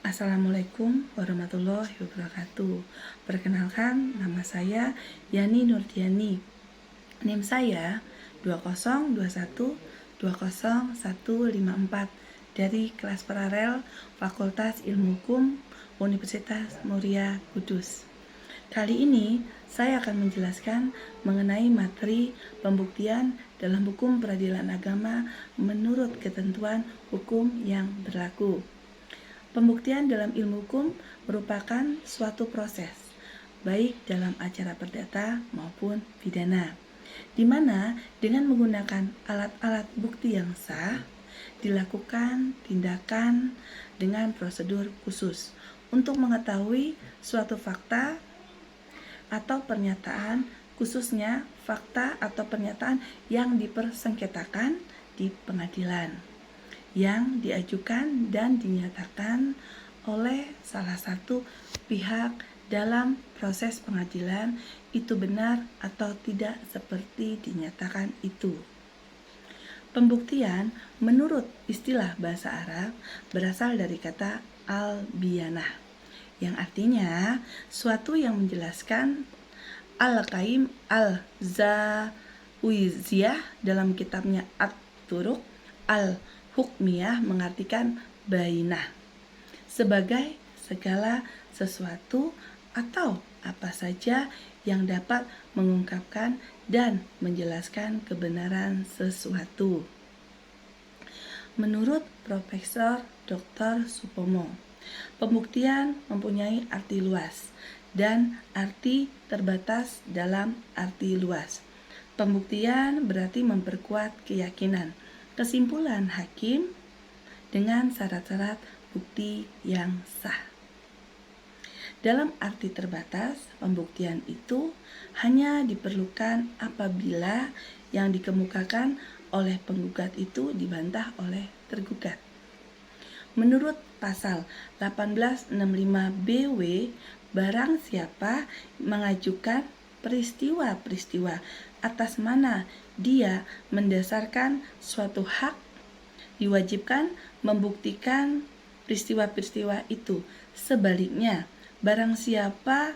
Assalamualaikum warahmatullahi wabarakatuh. Perkenalkan, nama saya Yani Nurdiani. NIM saya 202120154 dari kelas paralel Fakultas Ilmu Hukum Universitas Muria Kudus. Kali ini saya akan menjelaskan mengenai materi pembuktian dalam hukum peradilan agama menurut ketentuan hukum yang berlaku. Pembuktian dalam ilmu hukum merupakan suatu proses, baik dalam acara perdata maupun pidana, di mana dengan menggunakan alat-alat bukti yang sah, dilakukan tindakan dengan prosedur khusus untuk mengetahui suatu fakta atau pernyataan, khususnya fakta atau pernyataan yang dipersengketakan di pengadilan, yang diajukan dan dinyatakan oleh salah satu pihak dalam proses pengadilan itu benar atau tidak seperti dinyatakan itu. Pembuktian menurut istilah bahasa Arab berasal dari kata al-biyanah, yang artinya suatu yang menjelaskan. Al-Qaim Al-Zawiziyah dalam kitabnya At-Turuq Al-Hukmiyah mengartikan bainah sebagai segala sesuatu atau apa saja yang dapat mengungkapkan dan menjelaskan kebenaran sesuatu. Menurut Profesor Dr. Supomo, pembuktian mempunyai arti luas dan arti terbatas dalam arti luas. Pembuktian berarti memperkuat keyakinan, kesimpulan hakim dengan syarat-syarat bukti yang sah. Dalam arti terbatas, pembuktian itu hanya diperlukan apabila yang dikemukakan oleh penggugat itu dibantah oleh tergugat. Menurut pasal 1865 BW, barang siapa mengajukan peristiwa-peristiwa atas mana dia mendasarkan suatu hak, diwajibkan membuktikan peristiwa-peristiwa itu. Sebaliknya, barang siapa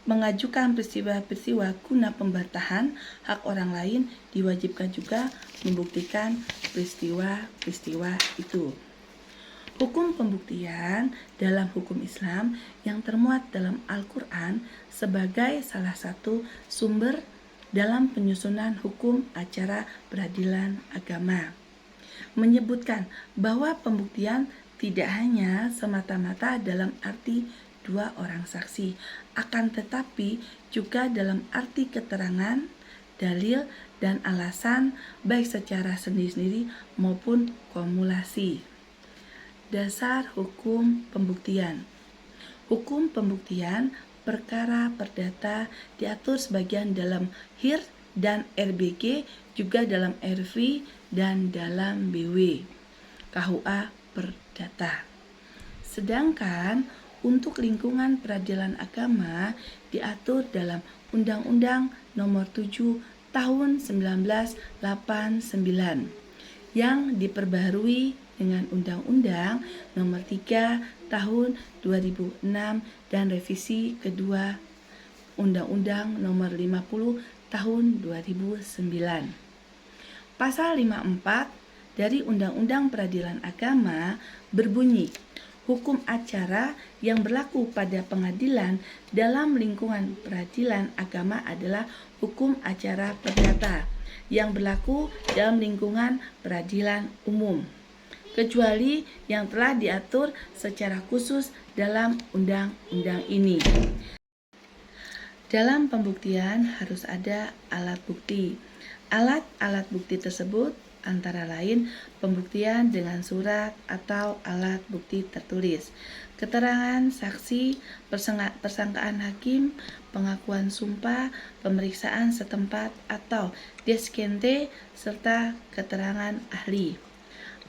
mengajukan peristiwa-peristiwa guna pembantahan hak orang lain, diwajibkan juga membuktikan peristiwa-peristiwa itu. Hukum pembuktian dalam hukum Islam yang termuat dalam Al-Quran sebagai salah satu sumber dalam penyusunan hukum acara peradilan agama menyebutkan bahwa pembuktian tidak hanya semata-mata dalam arti dua orang saksi, akan tetapi juga dalam arti keterangan, dalil, dan alasan baik secara sendiri-sendiri maupun kumulasi. Dasar hukum pembuktian. Hukum pembuktian perkara perdata diatur sebagian dalam HIR dan RBG, juga dalam RV dan dalam BW KUA Perdata. Sedangkan untuk lingkungan peradilan agama diatur dalam Undang-Undang Nomor 7 Tahun 1989 yang diperbaharui dengan Undang-Undang Nomor 3 Tahun 2006 dan revisi kedua Undang-Undang Nomor 50 Tahun 2009. Pasal 54 dari Undang-Undang Peradilan Agama berbunyi, hukum acara yang berlaku pada pengadilan dalam lingkungan peradilan agama adalah hukum acara perdata yang berlaku dalam lingkungan peradilan umum, kecuali yang telah diatur secara khusus dalam undang-undang ini. Dalam pembuktian harus ada alat bukti. Alat-alat bukti tersebut antara lain pembuktian dengan surat atau alat bukti tertulis, keterangan saksi, persangkaan hakim, pengakuan sumpah, pemeriksaan setempat atau deskente, serta keterangan ahli.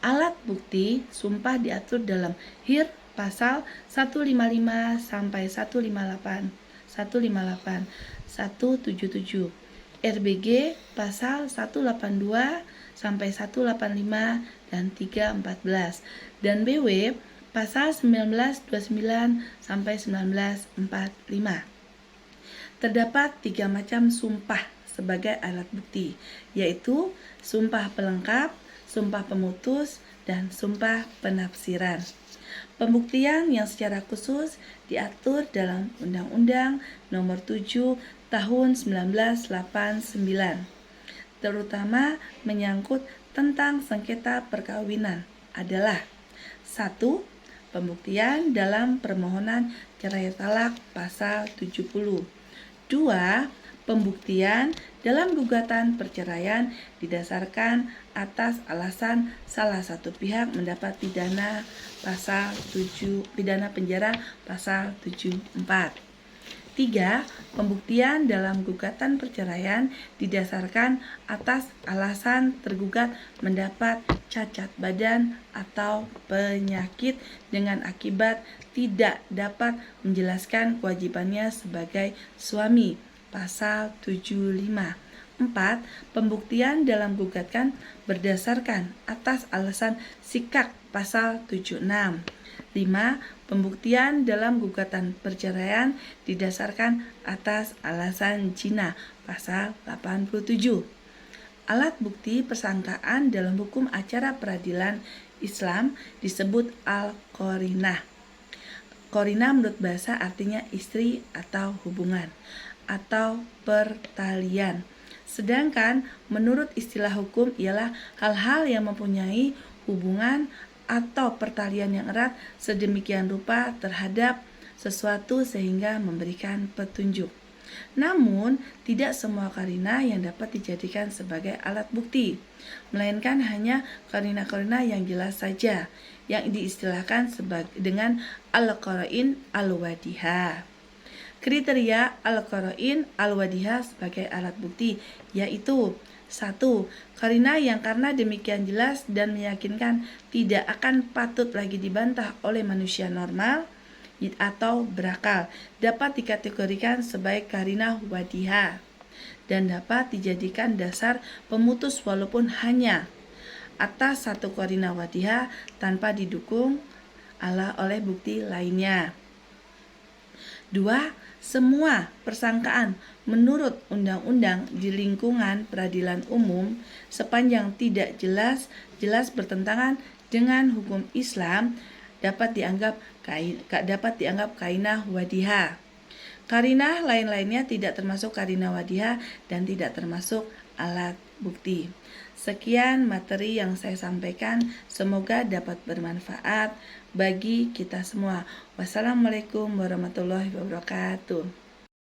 Alat bukti sumpah diatur dalam HIR pasal 155 sampai 158, 177, RBG pasal 182 sampai 185 dan 314, dan BW pasal 1929 sampai 1945. Terdapat 3 macam sumpah sebagai alat bukti, yaitu sumpah pelengkap, sumpah pemutus, dan sumpah penafsiran. Pembuktian yang secara khusus diatur dalam Undang-Undang Nomor 7 Tahun 1989, terutama menyangkut tentang sengketa perkawinan adalah 1. Pembuktian dalam permohonan cerai talak pasal 70. 2. Pembuktian dalam gugatan perceraian didasarkan atas alasan salah satu pihak mendapat pidana penjara pasal 74. 3. Pembuktian dalam gugatan perceraian didasarkan atas alasan tergugat mendapat cacat badan atau penyakit dengan akibat tidak dapat menjelaskan kewajibannya sebagai suami pasal 75. 4. Pembuktian dalam gugatan berdasarkan atas alasan sikap pasal 76. 5. Pembuktian dalam gugatan perceraian didasarkan atas alasan zina pasal 87. Alat bukti persangkaan dalam hukum acara peradilan Islam disebut al-qarinah. Qarinah menurut bahasa artinya istri atau hubungan atau pertalian. Sedangkan menurut istilah hukum ialah hal-hal yang mempunyai hubungan atau pertalian yang erat sedemikian rupa terhadap sesuatu sehingga memberikan petunjuk. Namun, tidak semua qarinah yang dapat dijadikan sebagai alat bukti, melainkan hanya qarinah-qarinah yang jelas saja, yang diistilahkan dengan al-qarain al-wadihah. Kriteria al-qarain al-wadihah sebagai alat bukti yaitu 1. Qarinah yang karena demikian jelas dan meyakinkan tidak akan patut lagi dibantah oleh manusia normal atau berakal, dapat dikategorikan sebagai qarinah wadihah dan dapat dijadikan dasar pemutus walaupun hanya atas satu qarinah wadihah tanpa didukung oleh bukti lainnya. 2. Semua persangkaan menurut undang-undang di lingkungan peradilan umum sepanjang tidak jelas bertentangan dengan hukum Islam dapat dianggap qarinah wadihah. Qarinah lain-lainnya tidak termasuk qarinah wadihah dan tidak termasuk alat bukti. Sekian materi yang saya sampaikan, semoga dapat bermanfaat bagi kita semua. Wassalamualaikum warahmatullahi wabarakatuh.